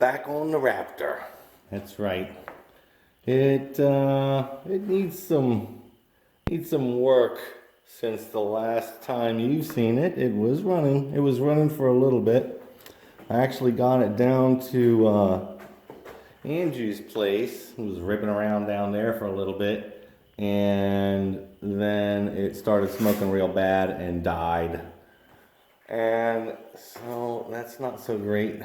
back on the Raptor. That's right. It needs some work since the last time you've seen it. It was running for a little bit. I actually got it down to Andrew's place. It was ripping around down there for a little bit, and then it started smoking real bad and died. And so that's not so great.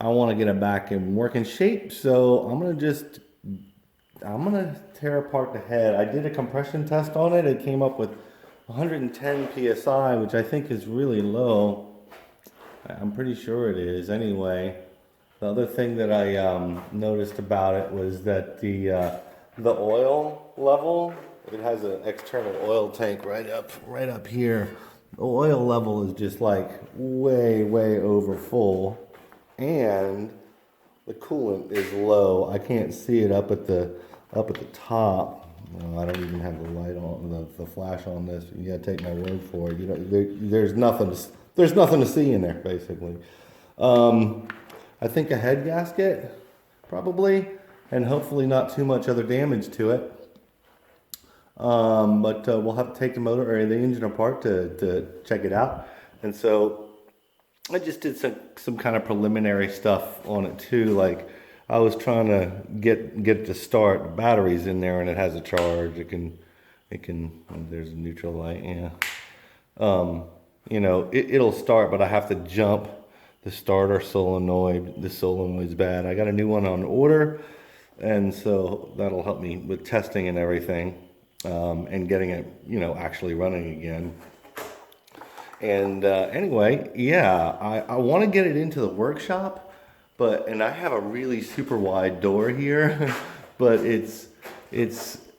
I want to get it back in working shape, so I'm gonna tear apart the head. I did a compression test on it. It came up with 110 psi, which I think is really low. I'm pretty sure it is. Anyway, the other thing that I noticed about it was that the oil level. It has an external oil tank right up here. The oil level is just like way over full, and the coolant is low. I can't see it up at the top. I don't even have the light on, the flash on this. You gotta take my word for it. You know, there's nothing to see in there basically. I think a head gasket probably, and hopefully not too much other damage to it. But we'll have to take the motor or the engine apart to check it out. And so I just did some kind of preliminary stuff on it too. Like I was trying to get it to start. The battery's in there and it has a charge. It can. There's a neutral light. Yeah. You know, it'll start, but I have to jump the starter solenoid. The solenoid's bad. I got a new one on order, and so that'll help me with testing and everything. And getting it, you know, actually running again. And anyway, yeah, I want to get it into the workshop, and I have a really super wide door here, but it's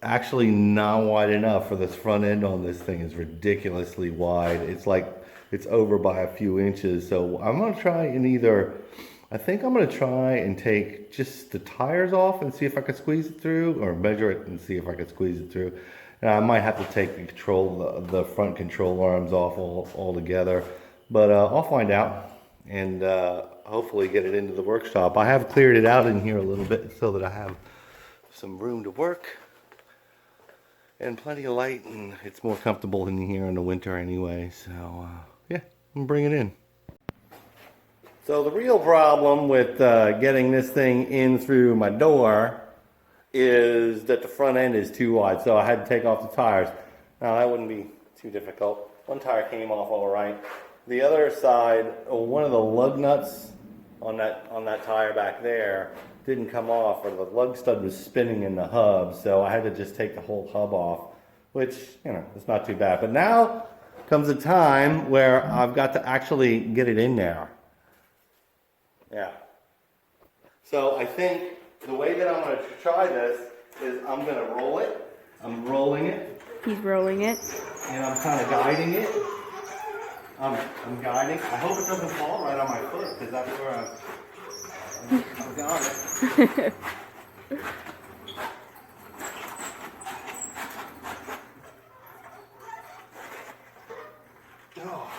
actually not wide enough for this front end on this thing. Is ridiculously wide. It's like it's over by a few inches. So I'm gonna try and I think I'm gonna try and take just the tires off and see if I can squeeze it through, or measure it and see if I can squeeze it through. And I might have to take the front control arms off altogether, but I'll find out and hopefully get it into the workshop. I have cleared it out in here a little bit so that I have some room to work and plenty of light, and it's more comfortable in here in the winter anyway. So yeah, I'm gonna bring it in. So the real problem with getting this thing in through my door is that the front end is too wide, so I had to take off the tires. Now that wouldn't be too difficult. One tire came off all right. The other side, one of the lug nuts on that tire back there didn't come off, or the lug stud was spinning in the hub, so I had to just take the whole hub off, which, you know, it's not too bad. But now comes a time where I've got to actually get it in there. Yeah. So I think the way that I'm going to try this is I'm going to roll it. I'm rolling it. He's rolling it. And I'm kind of guiding it. I'm guiding. I hope it doesn't fall right on my foot, because that's where I've got it. Oh.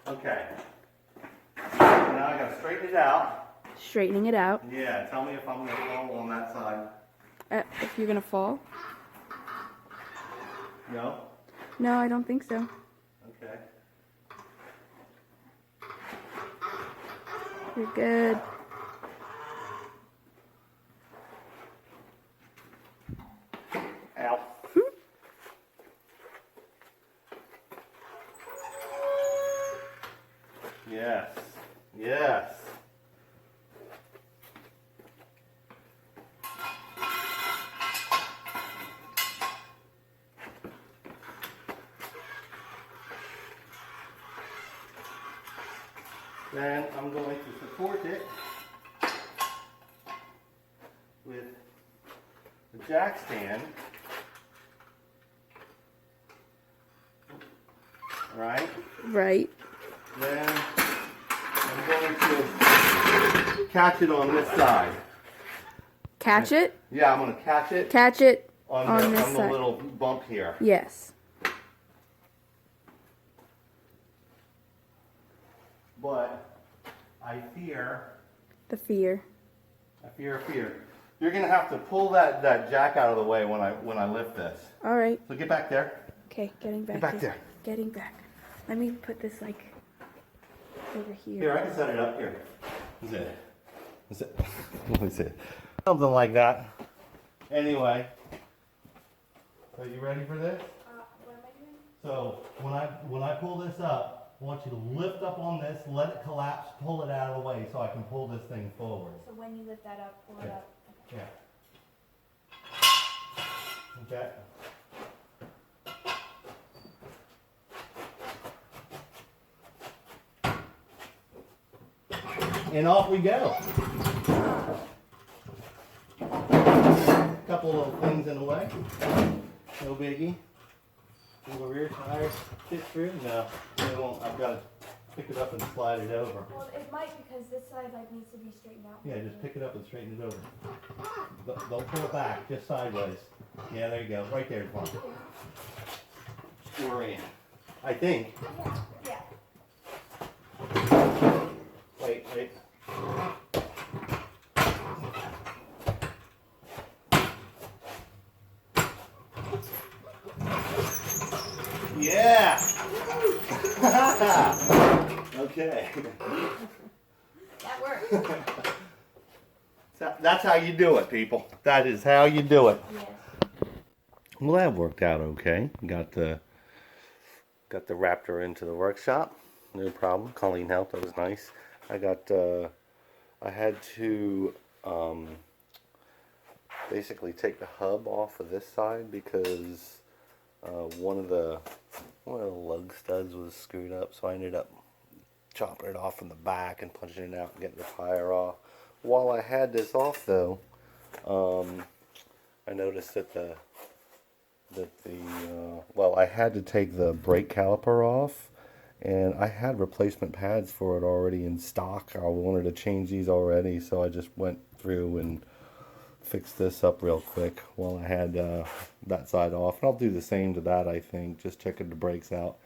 Okay. Now I got to straighten it out. Straightening it out. Yeah, tell me if I'm going to fall on that side. If you're going to fall? No? No, I don't think so. Okay. You're good. Ow. Yes. Yes. Then I'm going to support it with the jack stand. Right? Right. Then I'm going to catch it on this side. Catch it? Yeah, I'm going to catch it. Catch it on this the side. little bump here. Yes. But I fear. The fear. I fear. You're gonna have to pull that jack out of the way when I lift this. All right. So get back there. Okay, getting back. Get back there. Getting back. Let me put this like over here. Here, I can set it up here. Is it? Let me see. Something like that. Anyway, are you ready for this? What am I doing? So when I pull this up, I want you to lift up on this, let it collapse, pull it out of the way so I can pull this thing forward. So when you lift that up, pull it up. Yeah. Okay. And off we go. Couple little things in the way. No biggie. Little rear tire fit through. No, it won't. I've got to pick it up and slide it over. Well, it might because this side like needs to be straightened out. Yeah, just pick it up and straighten it over. Don't pull it back, just sideways. Yeah, there you go. Right there, Juan. We're in. I think. Yeah. Wait. Yeah! Okay. That works. That's how you do it, people. That is how you do it. Yes. Well, that worked out okay. Got the Raptor into the workshop. No problem. Colleen helped. That was nice. I had to basically take the hub off of this side because one of the lug studs was screwed up, so I ended up chopping it off from the back and punching it out and getting the tire off. While I had this off, though, I noticed that I had to take the brake caliper off, and I had replacement pads for it already in stock. I wanted to change these already, so I just went through and fixed this up real quick while I had that side off. And I'll do the same to that, I think, just checking the brakes out.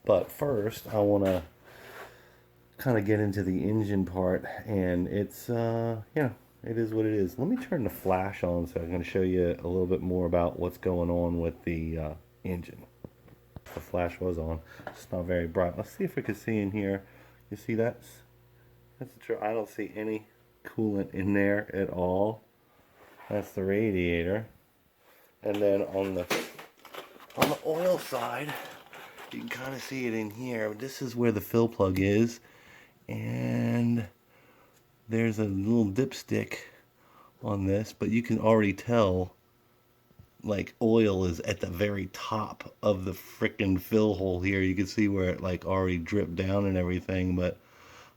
But first, I want to kind of get into the engine part, and it's, it is what it is. Let me turn the flash on so I'm going to show you a little bit more about what's going on with the engine. The flash was on. It's not very bright. Let's see if we can see in here. You see that's true. I don't see any coolant in there at all. That's the radiator. And then on the oil side, you can kind of see it in here. This is where the fill plug is, and there's a little dipstick on this, but you can already tell like oil is at the very top of the frickin' fill hole here. You can see where it like already dripped down and everything, but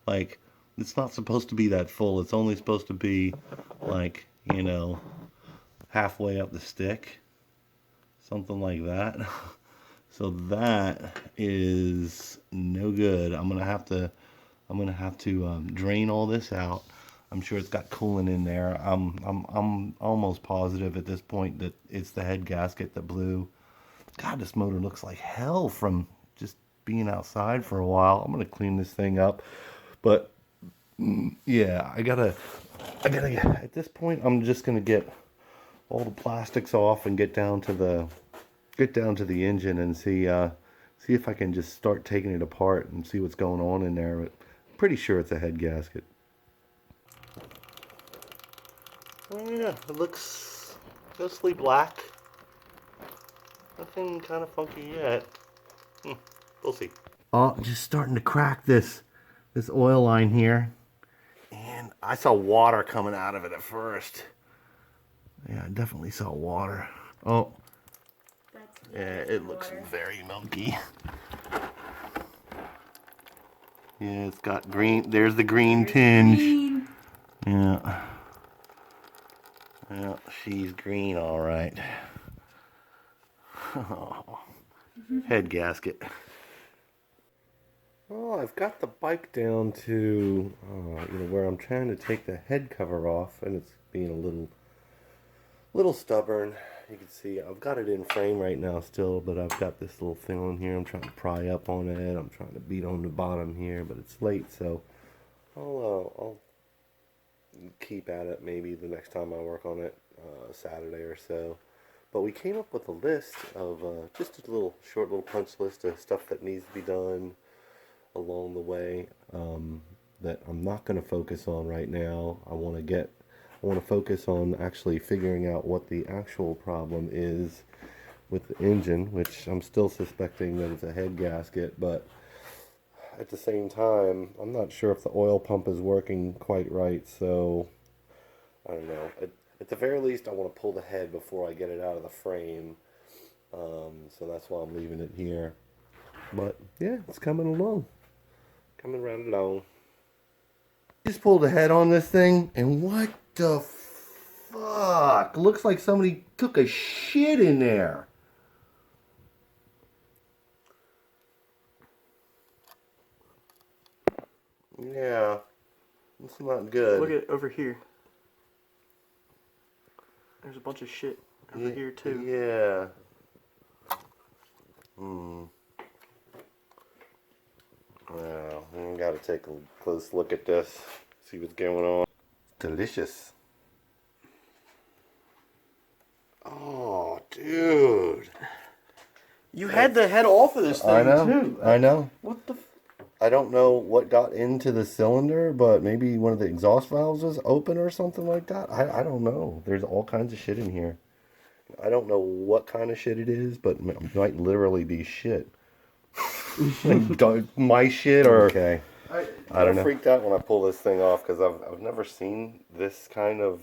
like it's not supposed to be that full. It's only supposed to be like, halfway up the stick, something like that. So that is no good. I'm gonna have to drain all this out. I'm sure it's got coolant in there. I'm almost positive at this point that it's the head gasket that blew. God, this motor looks like hell from just being outside for a while. I'm gonna clean this thing up, but yeah, I gotta at this point I'm just gonna get all the plastics off and get down to the engine and see if I can just start taking it apart and see what's going on in there. But I'm pretty sure it's a head gasket. Oh yeah, it looks mostly black. Nothing kind of funky yet. We'll see. Oh, just starting to crack this oil line here. And I saw water coming out of it at first. Yeah, I definitely saw water. Oh, yeah, it looks very milky. Yeah, it's got green. There's the green tinge. Yeah. Yeah, she's green, all right. Head gasket. Well, I've got the bike down to where I'm trying to take the head cover off, and it's being a little stubborn. You can see I've got it in frame right now still, but I've got this little thing on here. I'm trying to pry up on it. I'm trying to beat on the bottom here, but it's late, so I'll keep at it maybe the next time I work on it, Saturday or so. But we came up with a list of just a short little punch list of stuff that needs to be done along the way, that I'm not going to focus on right now. I want to focus on actually figuring out what the actual problem is with the engine, which I'm still suspecting that it's a head gasket, but at the same time, I'm not sure if the oil pump is working quite right, so I don't know. At the very least, I want to pull the head before I get it out of the frame, so that's why I'm leaving it here. But yeah, it's coming along. Coming right along. Just pulled the head on this thing, and what the fuck? Looks like somebody took a shit in there. Yeah, it's not good. Look at over here. There's a bunch of shit over here too. Yeah. Well, we gotta take a close look at this, see what's going on. Delicious. Oh, dude. You had the head off of this thing I know. too. I know. What the? I don't know what got into the cylinder, but maybe one of the exhaust valves was open or something like that. I don't know. There's all kinds of shit in here. I don't know what kind of shit it is, but it might literally be shit. Like my shit or... Okay. I don't know. Freaked out when I pull this thing off because I've never seen this kind of,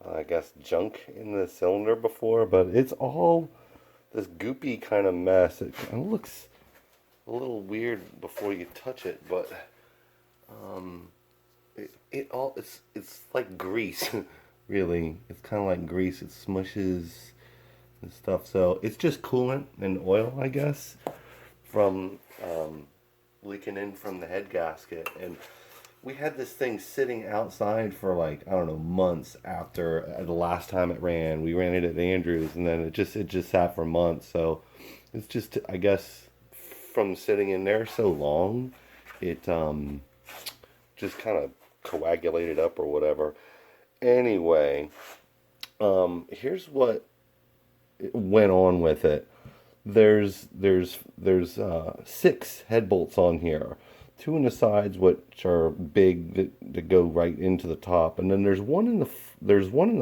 I guess, junk in the cylinder before, but it's all this goopy kind of mess. It kind of looks a little weird before you touch it, but it's like grease. Really, it's kind of like grease. It smushes and stuff. So it's just coolant and oil, I guess, from leaking in from the head gasket. And we had this thing sitting outside for like, I don't know, months after the last time it ran. We ran it at Andrews, and then it just sat for months. So it's just, I guess, from sitting in there so long, it just kind of coagulated up or whatever. Anyway, here's what went on with it. There's 6 head bolts on here, 2 on the sides which are big that go right into the top, and then there's one in the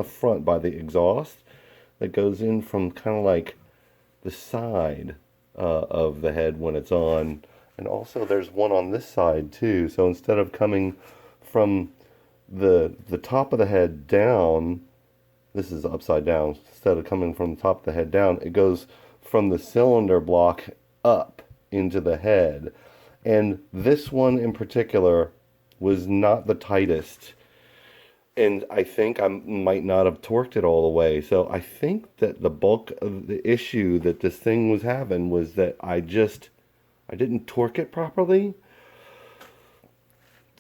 front by the exhaust that goes in from kind of like the side of the head when it's on, and also there's one on this side too. So instead of coming from the top of the head down, this is upside down. Instead of coming from the top of the head down, it goes from the cylinder block up into the head. And this one in particular was not the tightest, and I think I might not have torqued it all the way. So I think that the bulk of the issue that this thing was having was that I didn't torque it properly.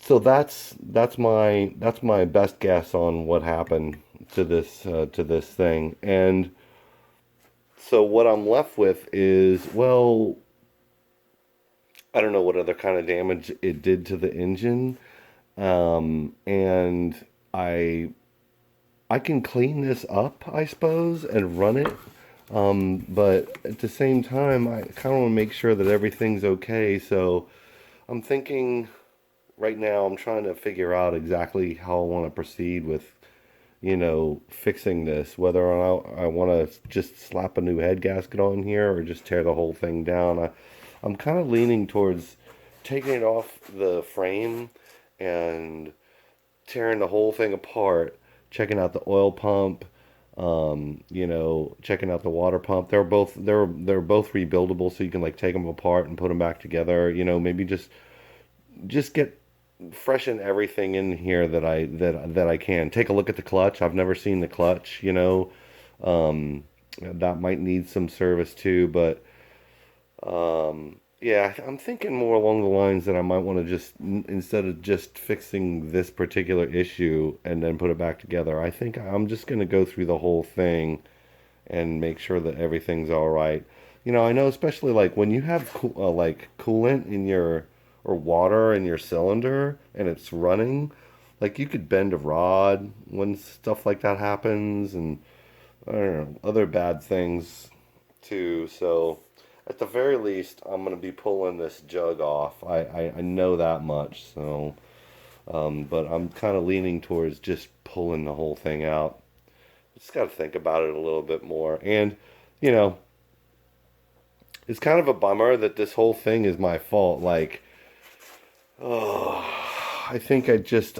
So that's my best guess on what happened to this thing. And so what I'm left with is, well, I don't know what other kind of damage it did to the engine, and I can clean this up, I suppose, and run it, but at the same time, I kind of want to make sure that everything's okay. So I'm thinking right now, I'm trying to figure out exactly how I want to proceed with, fixing this, whether or not I want to just slap a new head gasket on here or just tear the whole thing down. I'm kind of leaning towards taking it off the frame and tearing the whole thing apart, checking out the oil pump, checking out the water pump. They're both rebuildable, so you can like take them apart and put them back together. Maybe just get freshen everything in here that I can. Take a look at the clutch. I've never seen the clutch. That might need some service too, but yeah, I'm thinking more along the lines that I might want to just, instead of just fixing this particular issue and then put it back together, I think I'm just going to go through the whole thing and make sure that everything's all right. I know especially like when you have like coolant in your or water in your cylinder and it's running, like you could bend a rod when stuff like that happens, and I don't know, other bad things too. So at the very least, I'm going to be pulling this jug off. I know that much. So, but I'm kind of leaning towards just pulling the whole thing out. Just got to think about it a little bit more. And, you know, it's kind of a bummer that this whole thing is my fault. Like, oh, I think I just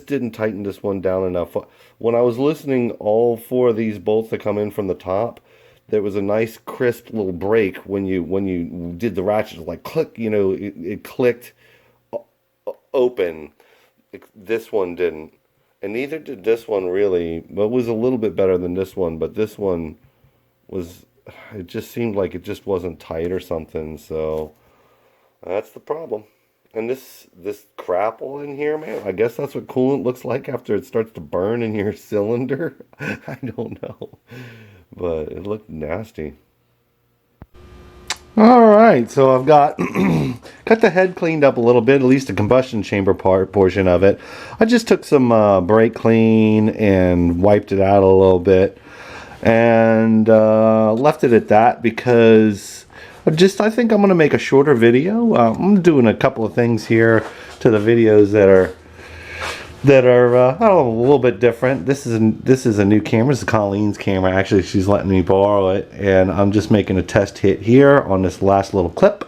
didn't tighten this one down enough. When I was listening, all 4 of these bolts that come in from the top, there was a nice crisp little break when you did the ratchet, like click, you know, it clicked open. This one didn't, and neither did this one really. But it was a little bit better than this one, but this one was, it just seemed like it just wasn't tight or something. So that's the problem. And this crap all in here, man, I guess that's what coolant looks like after it starts to burn in your cylinder. I don't know, but it looked nasty. All right, so I've got the head cleaned up a little bit, at least the combustion chamber portion of it. I just took some brake clean and wiped it out a little bit, and left it at that because I think I'm going to make a shorter video. I'm doing a couple of things here to the videos that are I don't know, a little bit different. This is a new camera. This is Colleen's camera. Actually, she's letting me borrow it, and I'm just making a test hit here on this last little clip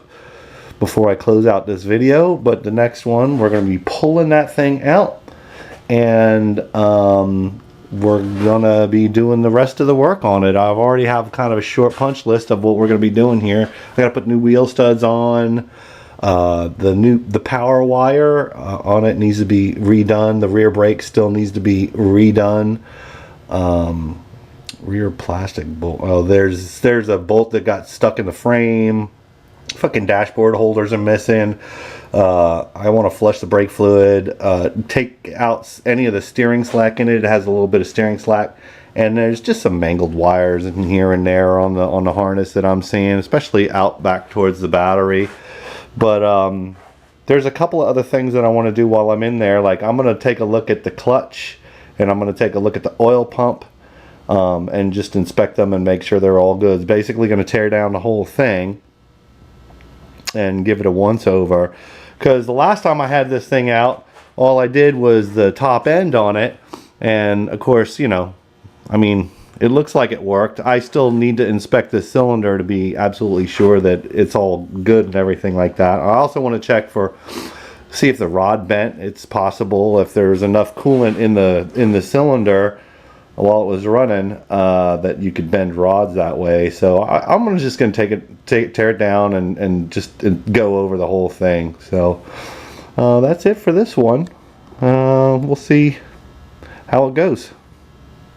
before I close out this video. But the next one, we're going to be pulling that thing out, and we're gonna be doing the rest of the work on it. I've already have kind of a short punch list of what we're gonna be doing here. I gotta put new wheel studs on. The power wire on it needs to be redone. The rear brake still needs to be redone. Rear plastic bolt. Oh, there's a bolt that got stuck in the frame. Fucking dashboard holders are missing. I want to flush the brake fluid, take out any of the steering slack in it. It has a little bit of steering slack, and there's just some mangled wires in here and there on the harness that I'm seeing, especially out back towards the battery. But there's a couple of other things that I want to do while I'm in there. Like, I'm going to take a look at the clutch, and I'm going to take a look at the oil pump, and just inspect them and make sure they're all good. It's basically going to tear down the whole thing and give it a once over, because the last time I had this thing out, all I did was the top end on it, and of course, you know, I mean, it looks like it worked. I still need to inspect this cylinder to be absolutely sure that it's all good and everything like that. I also want to check see if the rod bent. It's possible if there's enough coolant in the cylinder while it was running, that you could bend rods that way. So I'm just going to tear it down and go over the whole thing. So that's it for this one. We'll see how it goes.